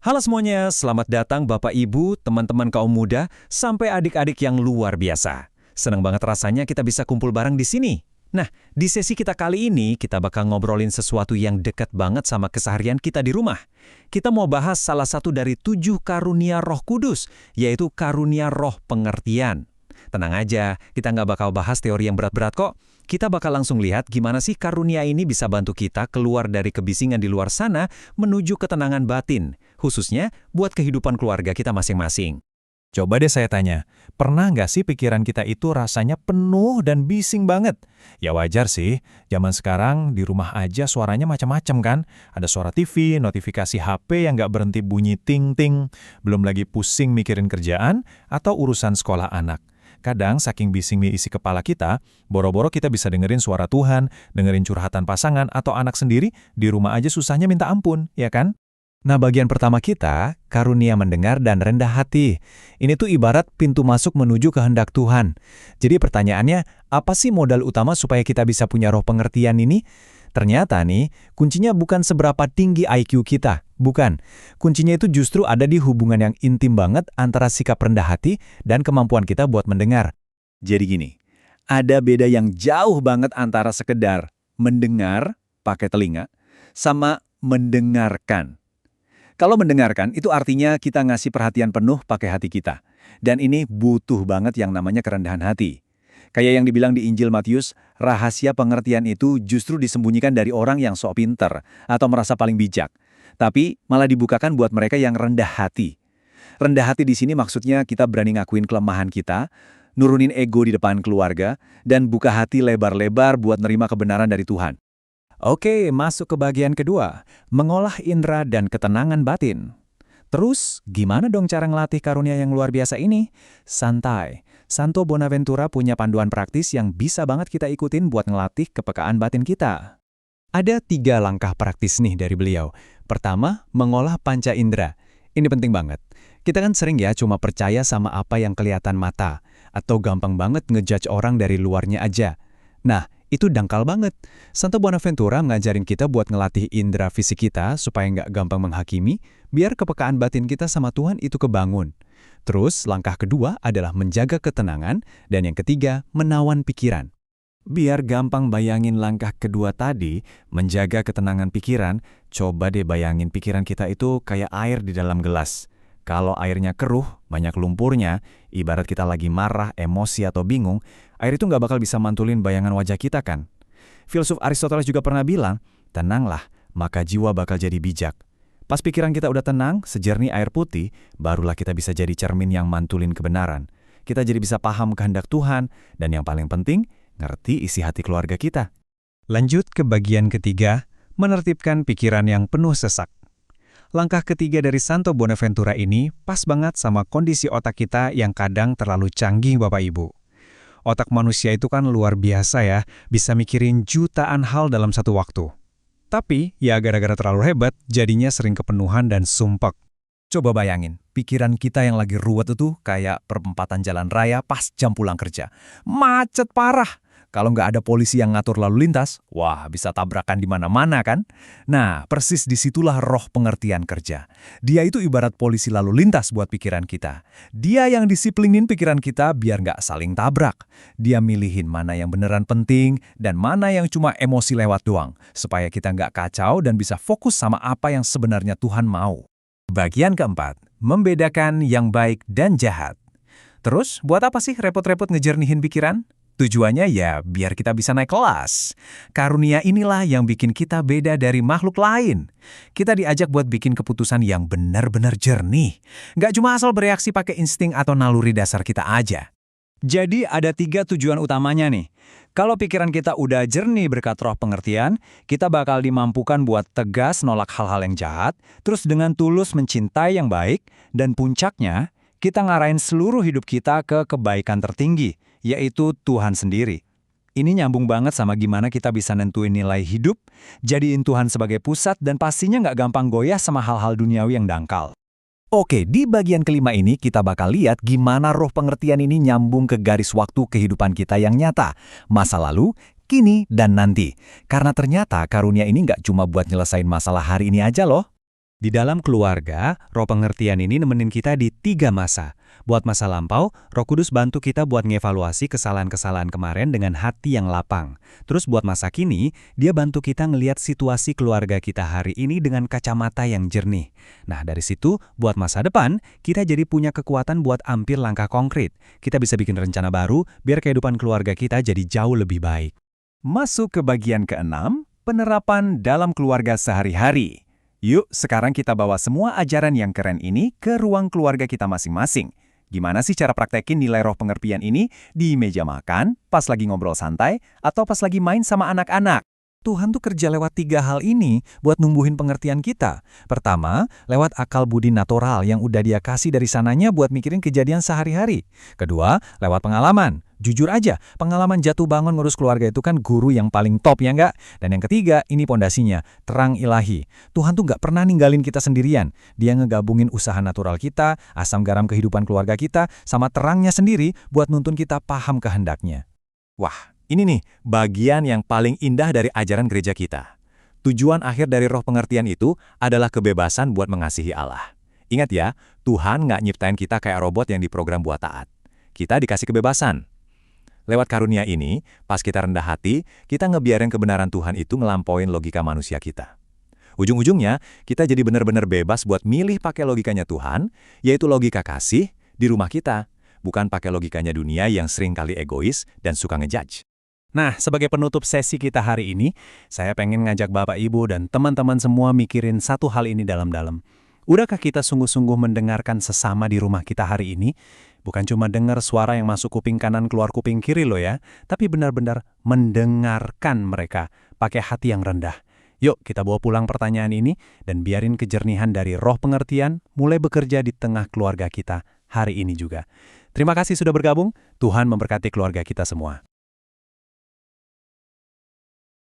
Halo semuanya, selamat datang Bapak Ibu, teman-teman kaum muda, sampai adik-adik yang luar biasa. Senang banget rasanya kita bisa kumpul bareng di sini. Nah, di sesi kita kali ini, kita bakal ngobrolin sesuatu yang dekat banget sama keseharian kita di rumah. Kita mau bahas salah satu dari 7 karunia Roh Kudus, yaitu karunia roh pengertian. Tenang aja, kita nggak bakal bahas teori yang berat-berat kok. Kita bakal langsung lihat gimana sih karunia ini bisa bantu kita keluar dari kebisingan di luar sana menuju ketenangan batin, khususnya buat kehidupan keluarga kita masing-masing. Coba deh saya tanya, pernah nggak sih pikiran kita itu rasanya penuh dan bising banget? Ya wajar sih, zaman sekarang di rumah aja suaranya macam-macam kan? Ada suara TV, notifikasi HP yang nggak berhenti bunyi ting-ting, belum lagi pusing mikirin kerjaan atau urusan sekolah anak. Kadang saking bising isi kepala kita, boro-boro kita bisa dengerin suara Tuhan, dengerin curhatan pasangan atau anak sendiri, di rumah aja susahnya minta ampun, ya kan? Nah, bagian pertama kita, karunia mendengar dan rendah hati. Ini tuh ibarat pintu masuk menuju kehendak Tuhan. Jadi pertanyaannya, apa sih modal utama supaya kita bisa punya roh pengertian ini? Ternyata nih, kuncinya bukan seberapa tinggi IQ kita. Bukan. Kuncinya itu justru ada di hubungan yang intim banget antara sikap rendah hati dan kemampuan kita buat mendengar. Jadi gini, ada beda yang jauh banget antara sekedar mendengar pakai telinga sama mendengarkan. Kalau mendengarkan, itu artinya kita ngasih perhatian penuh pakai hati kita. Dan ini butuh banget yang namanya kerendahan hati. Kayak yang dibilang di Injil Matius, rahasia pengertian itu justru disembunyikan dari orang yang sok pinter atau merasa paling bijak. Tapi malah dibukakan buat mereka yang rendah hati. Rendah hati di sini maksudnya kita berani ngakuin kelemahan kita, nurunin ego di depan keluarga, dan buka hati lebar-lebar buat nerima kebenaran dari Tuhan. Oke, masuk ke bagian kedua, mengolah indera dan ketenangan batin. Terus, gimana dong cara ngelatih karunia yang luar biasa ini? Santai. Santo Bonaventura punya panduan praktis yang bisa banget kita ikutin buat ngelatih kepekaan batin kita. Ada 3 langkah praktis nih dari beliau. Pertama, mengolah panca indera. Ini penting banget. Kita kan sering ya cuma percaya sama apa yang kelihatan mata, atau gampang banget ngejudge orang dari luarnya aja. Nah, itu dangkal banget. Santo Bonaventura ngajarin kita buat ngelatih indera fisik kita supaya nggak gampang menghakimi, biar kepekaan batin kita sama Tuhan itu kebangun. Terus, langkah kedua adalah menjaga ketenangan, dan yang ketiga, menawan pikiran. Biar gampang bayangin langkah kedua tadi, menjaga ketenangan pikiran, coba deh bayangin pikiran kita itu kayak air di dalam gelas. Kalau airnya keruh, banyak lumpurnya, ibarat kita lagi marah, emosi, atau bingung, air itu nggak bakal bisa mantulin bayangan wajah kita kan? Filsuf Aristoteles juga pernah bilang, tenanglah, maka jiwa bakal jadi bijak. Pas pikiran kita udah tenang, sejernih air putih, barulah kita bisa jadi cermin yang mantulin kebenaran. Kita jadi bisa paham kehendak Tuhan, dan yang paling penting, ngerti isi hati keluarga kita. Lanjut ke bagian ketiga, menertibkan pikiran yang penuh sesak. Langkah ketiga dari Santo Bonaventura ini pas banget sama kondisi otak kita yang kadang terlalu canggih Bapak Ibu. Otak manusia itu kan luar biasa ya, bisa mikirin jutaan hal dalam satu waktu. Tapi, ya gara-gara terlalu hebat, jadinya sering kepenuhan dan sumpek. Coba bayangin, pikiran kita yang lagi ruwet itu kayak perempatan jalan raya pas jam pulang kerja. Macet parah. Kalau nggak ada polisi yang ngatur lalu lintas, wah bisa tabrakan di mana-mana kan? Nah, persis disitulah roh pengertian kerja. Dia itu ibarat polisi lalu lintas buat pikiran kita. Dia yang disiplinin pikiran kita biar nggak saling tabrak. Dia milihin mana yang beneran penting dan mana yang cuma emosi lewat doang, supaya kita nggak kacau dan bisa fokus sama apa yang sebenarnya Tuhan mau. Bagian keempat, membedakan yang baik dan jahat. Terus, buat apa sih repot-repot ngejernihin pikiran? Tujuannya ya biar kita bisa naik kelas. Karunia inilah yang bikin kita beda dari makhluk lain. Kita diajak buat bikin keputusan yang benar-benar jernih. Nggak cuma asal bereaksi pakai insting atau naluri dasar kita aja. Jadi ada 3 tujuan utamanya nih. Kalau pikiran kita udah jernih berkat roh pengertian, kita bakal dimampukan buat tegas nolak hal-hal yang jahat, terus dengan tulus mencintai yang baik, dan puncaknya, kita ngarahin seluruh hidup kita ke kebaikan tertinggi, yaitu Tuhan sendiri. Ini nyambung banget sama gimana kita bisa nentuin nilai hidup, jadiin Tuhan sebagai pusat, dan pastinya nggak gampang goyah sama hal-hal duniawi yang dangkal. Oke, di bagian kelima ini kita bakal lihat gimana roh pengertian ini nyambung ke garis waktu kehidupan kita yang nyata, masa lalu, kini, dan nanti. Karena ternyata karunia ini nggak cuma buat nyelesain masalah hari ini aja loh. Di dalam keluarga, roh pengertian ini nemenin kita di 3 masa. Buat masa lampau, Roh Kudus bantu kita buat ngevaluasi kesalahan-kesalahan kemarin dengan hati yang lapang. Terus buat masa kini, dia bantu kita ngelihat situasi keluarga kita hari ini dengan kacamata yang jernih. Nah, dari situ, buat masa depan, kita jadi punya kekuatan buat ambil langkah konkret. Kita bisa bikin rencana baru, biar kehidupan keluarga kita jadi jauh lebih baik. Masuk ke bagian ke-6, penerapan dalam keluarga sehari-hari. Yuk, sekarang kita bawa semua ajaran yang keren ini ke ruang keluarga kita masing-masing. Gimana sih cara praktekin nilai roh pengertian ini di meja makan, pas lagi ngobrol santai, atau pas lagi main sama anak-anak? Tuhan tuh kerja lewat 3 hal ini buat numbuhin pengertian kita. Pertama, lewat akal budi natural yang udah dia kasih dari sananya buat mikirin kejadian sehari-hari. Kedua, lewat pengalaman. Jujur aja, pengalaman jatuh bangun ngurus keluarga itu kan guru yang paling top ya nggak? Dan yang ketiga, ini pondasinya, terang ilahi. Tuhan tuh nggak pernah ninggalin kita sendirian. Dia ngegabungin usaha natural kita, asam garam kehidupan keluarga kita, sama terangnya sendiri buat nuntun kita paham kehendaknya. Wah, ini nih bagian yang paling indah dari ajaran gereja kita. Tujuan akhir dari roh pengertian itu adalah kebebasan buat mengasihi Allah. Ingat ya, Tuhan nggak nyiptain kita kayak robot yang diprogram buat taat. Kita dikasih kebebasan. Lewat karunia ini, pas kita rendah hati, kita ngebiarin kebenaran Tuhan itu ngelampauin logika manusia kita. Ujung-ujungnya, kita jadi benar-benar bebas buat milih pakai logikanya Tuhan, yaitu logika kasih di rumah kita, bukan pakai logikanya dunia yang sering kali egois dan suka ngejudge. Nah, sebagai penutup sesi kita hari ini, saya pengen ngajak Bapak Ibu dan teman-teman semua mikirin satu hal ini dalam-dalam. Udahkah kita sungguh-sungguh mendengarkan sesama di rumah kita hari ini? Bukan cuma dengar suara yang masuk kuping kanan keluar kuping kiri loh ya, tapi benar-benar mendengarkan mereka pakai hati yang rendah. Yuk kita bawa pulang pertanyaan ini dan biarin kejernihan dari roh pengertian mulai bekerja di tengah keluarga kita hari ini juga. Terima kasih sudah bergabung, Tuhan memberkati keluarga kita semua.